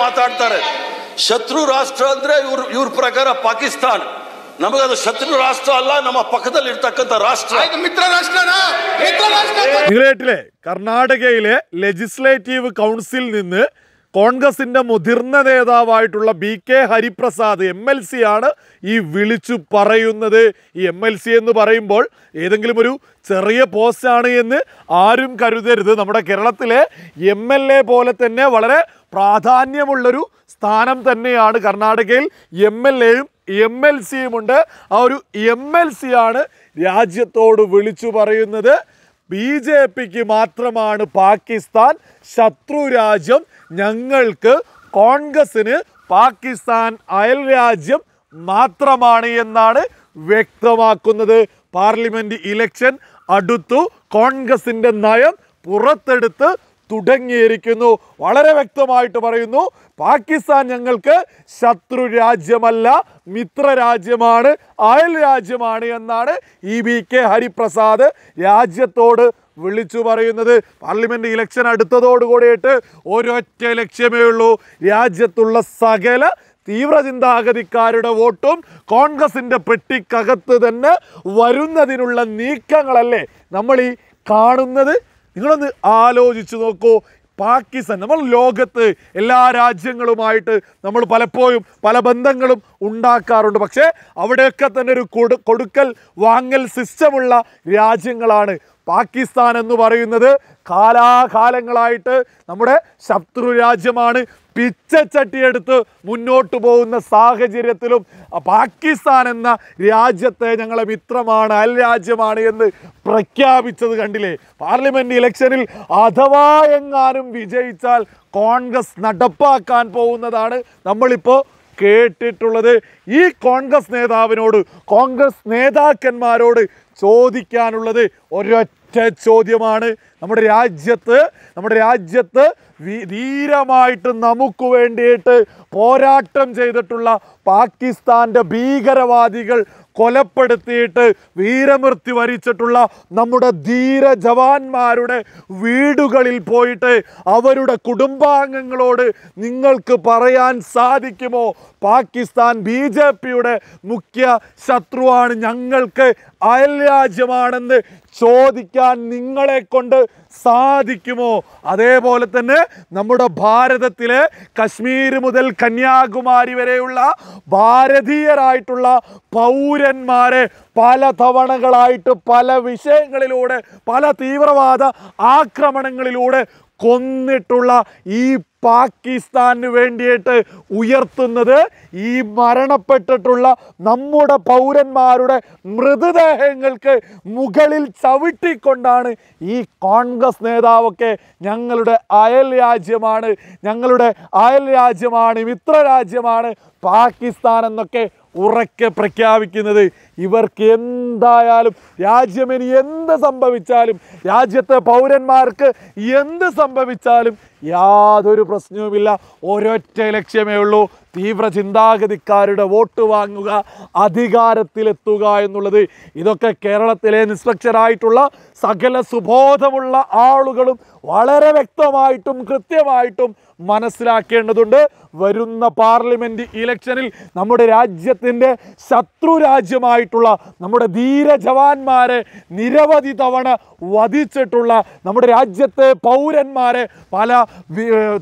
ಮಾತಾಡ್ತಾರೆ. ಶತ್ರು ರಾಷ್ಟ್ರ ಅಂದ್ರೆ ಇವ್ರ ಪ್ರಕಾರ ಪಾಕಿಸ್ತಾನ್. ನಮಗದು ಶತ್ರು ರಾಷ್ಟ್ರ ಅಲ್ಲ, ನಮ್ಮ ಪಕ್ಕದಲ್ಲಿ ಇರ್ತಕ್ಕಂಥ ರಾಷ್ಟ್ರ. ಮಿತ್ರ ರಾಷ್ಟ್ರನಾ? നിങ്ങൾ കേട്ടില്ലേ? കർണാടകയിലെ ലെജിസ്ലേറ്റീവ് കൗൺസിൽ നിന്ന് കോൺഗ്രസിന്റെ മുതിർന്ന നേതാവായിട്ടുള്ള BK ഹരിപ്രസാദ് MLC ആണ് ഈ വിളിച്ചു പറയുന്നത്. ഈ MLC എന്ന് പറയുമ്പോൾ ഏതെങ്കിലും ഒരു ചെറിയ പോസ്റ്റാണ് എന്ന് ആരും കരുതരുത്. നമ്മുടെ കേരളത്തിലെ MLA പോലെ വളരെ പ്രാധാന്യമുള്ളൊരു സ്ഥാനം തന്നെയാണ്. കർണാടകയിൽ MLAയും MLCയും ഉണ്ട്. ആ ഒരു MLC ആണ് രാജ്യത്തോട് വിളിച്ചു പറയുന്നത് BJPക്ക് മാത്രമാണ് പാകിസ്ഥാൻ ശത്രു രാജ്യം, ഞങ്ങൾക്ക് കോൺഗ്രസിന് പാകിസ്ഥാൻ അയൽ രാജ്യം മാത്രമാണ് എന്നാണ് വ്യക്തമാക്കുന്നത്. പാർലമെന്റ് ഇലക്ഷൻ അടുത്തു, കോൺഗ്രസിന്റെ നയം പുറത്തെടുത്ത് തുടങ്ങിയിരിക്കുന്നു. വളരെ വ്യക്തമായിട്ട് പറയുന്നു, പാകിസ്ഥാൻ ഞങ്ങൾക്ക് ശത്രു രാജ്യമല്ല, മിത്ര രാജ്യമാണ്, അയൽ രാജ്യമാണ് എന്നാണ് ഈ BK ഹരിപ്രസാദ് രാജ്യത്തോട് വിളിച്ചു പറയുന്നത്. പാർലമെന്റ് ഇലക്ഷൻ അടുത്തതോടുകൂടിയിട്ട് ഒരൊറ്റ ലക്ഷ്യമേ ഉള്ളൂ, രാജ്യത്തുള്ള സകല തീവ്ര ചിന്താഗതിക്കാരുടെ വോട്ടും കോൺഗ്രസിൻ്റെ പെട്ടിക്കകത്ത് തന്നെ വരുന്നതിനുള്ള നീക്കങ്ങളല്ലേ നമ്മൾ ഈ കാണുന്നത്. നിങ്ങളൊന്ന് ആലോചിച്ച് നോക്കൂ. പാകിസ്ഥാൻ, നമ്മൾ ലോകത്ത് എല്ലാ രാജ്യങ്ങളുമായിട്ട് നമ്മൾ പലപ്പോഴും പല ബന്ധങ്ങളും ഉണ്ടാക്കാറുണ്ട്. പക്ഷേ അവിടെയൊക്കെ തന്നെ ഒരു കൊടുക്കൽ വാങ്ങൽ സിസ്റ്റമുള്ള രാജ്യങ്ങളാണ്. പാകിസ്ഥാൻ എന്ന് പറയുന്നത് കാലാകാലങ്ങളായിട്ട് നമ്മുടെ ശത്രു രാജ്യമാണ്. പിച്ചച്ചട്ടിയെടുത്ത് മുന്നോട്ട് പോകുന്ന സാഹചര്യത്തിലും പാകിസ്ഥാൻ എന്ന രാജ്യത്തെ ഞങ്ങളെ മിത്രമാണ്, അയൽ രാജ്യമാണ് എന്ന് പ്രഖ്യാപിച്ചത് കണ്ടില്ലേ? പാർലമെന്റ് ഇലക്ഷനിൽ അഥവാ എങ്ങാനും വിജയിച്ചാൽ കോൺഗ്രസ് നടപ്പാക്കാൻ പോകുന്നതാണ് നമ്മളിപ്പോൾ കേട്ടിട്ടുള്ളത്. ഈ കോൺഗ്രസ് നേതാവിനോട്, കോൺഗ്രസ് നേതാക്കന്മാരോട് ചോദിക്കാനുള്ളത് ഒരൊറ്റ ചോദ്യമാണ്. നമ്മുടെ രാജ്യത്ത് ധീരമായിട്ട് നമുക്ക് വേണ്ടിയിട്ട് പോരാട്ടം ചെയ്തിട്ടുള്ള പാകിസ്ഥാൻ്റെ ഭീകരവാദികൾ കൊലപ്പെടുത്തിയിട്ട് വീരമൃത്യു വരിച്ചിട്ടുള്ള നമ്മുടെ ധീര ജവാന്മാരുടെ വീടുകളിൽ പോയിട്ട് അവരുടെ കുടുംബാംഗങ്ങളോട് നിങ്ങൾക്ക് പറയാൻ സാധിക്കുമോ, പാകിസ്ഥാൻ BJPയുടെ മുഖ്യ ശത്രുവാണ്, ഞങ്ങൾക്ക് അയൽ രാജ്യമാണെന്ന് ചോദിക്കാൻ നിങ്ങളെ കൊണ്ട് സാധിക്കുമോ? അതേപോലെ തന്നെ നമ്മുടെ ഭാരതത്തിലെ കശ്മീർ മുതൽ കന്യാകുമാരി വരെയുള്ള ഭാരതീയരായിട്ടുള്ള പൗരന്മാരെ പല തവണകളായിട്ട് പല വിഷയങ്ങളിലൂടെ പല തീവ്രവാദ ആക്രമണങ്ങളിലൂടെ കൊന്നിട്ടുള്ള ഈ പാകിസ്ഥാന് വേണ്ടിയിട്ട് ഉയർത്തുന്നത് ഈ മരണപ്പെട്ടിട്ടുള്ള നമ്മുടെ പൗരന്മാരുടെ മൃതദേഹങ്ങൾക്ക് മുകളിൽ ചവിട്ടിക്കൊണ്ടാണ് ഈ കോൺഗ്രസ് നേതാവൊക്കെ ഞങ്ങളുടെ അയൽ രാജ്യമാണ്, മിത്ര രാജ്യമാണ് പാകിസ്ഥാൻ എന്നൊക്കെ ഉറക്കെ പ്രഖ്യാപിക്കുന്നത്. ഇവർക്ക് എന്തായാലും രാജ്യമിനി എന്ത് സംഭവിച്ചാലും, രാജ്യത്തെ പൗരന്മാർക്ക് എന്ത് സംഭവിച്ചാലും യാതൊരു പ്രശ്നവുമില്ല. ഒരൊറ്റ ലക്ഷ്യമേ ഉള്ളൂ, തീവ്ര ചിന്താഗതിക്കാരുടെ വോട്ട് വാങ്ങുക, അധികാരത്തിലെത്തുക എന്നുള്ളത്. ഇതൊക്കെ കേരളത്തിലെ നിഷ്പക്ഷരായിട്ടുള്ള സകല സുബോധമുള്ള ആളുകളും വളരെ വ്യക്തമായിട്ടും കൃത്യമായിട്ടും മനസ്സിലാക്കേണ്ടതുണ്ട്. വരുന്ന പാർലമെന്റ് ഇലക്ഷനിൽ നമ്മുടെ രാജ്യത്തിൻ്റെ ശത്രു രാജ്യമായിട്ടുള്ള നമ്മുടെ ധീര ജവാന്മാരെ നിരവധി തവണ വധിച്ചിട്ടുള്ള നമ്മുടെ രാജ്യത്തെ പൗരന്മാരെ പല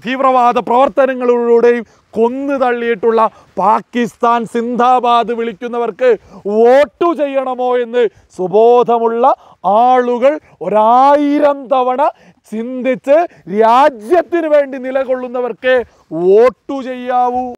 തീവ്രവാദ പ്രവർത്തനങ്ങളിലൂടെയും കൊന്നു തള്ളിയിട്ടുള്ള പാകിസ്ഥാൻ സിന്ദാബാദ് വിളിക്കുന്നവർക്ക് വോട്ട് ചെയ്യണമോ എന്ന് സുബോധമുള്ള ആളുകൾ 1000 തവണ ചിന്തിച്ച് രാജ്യത്തിന് വേണ്ടി നിലകൊള്ളുന്നവർക്ക് വോട്ട് ചെയ്യാവൂ.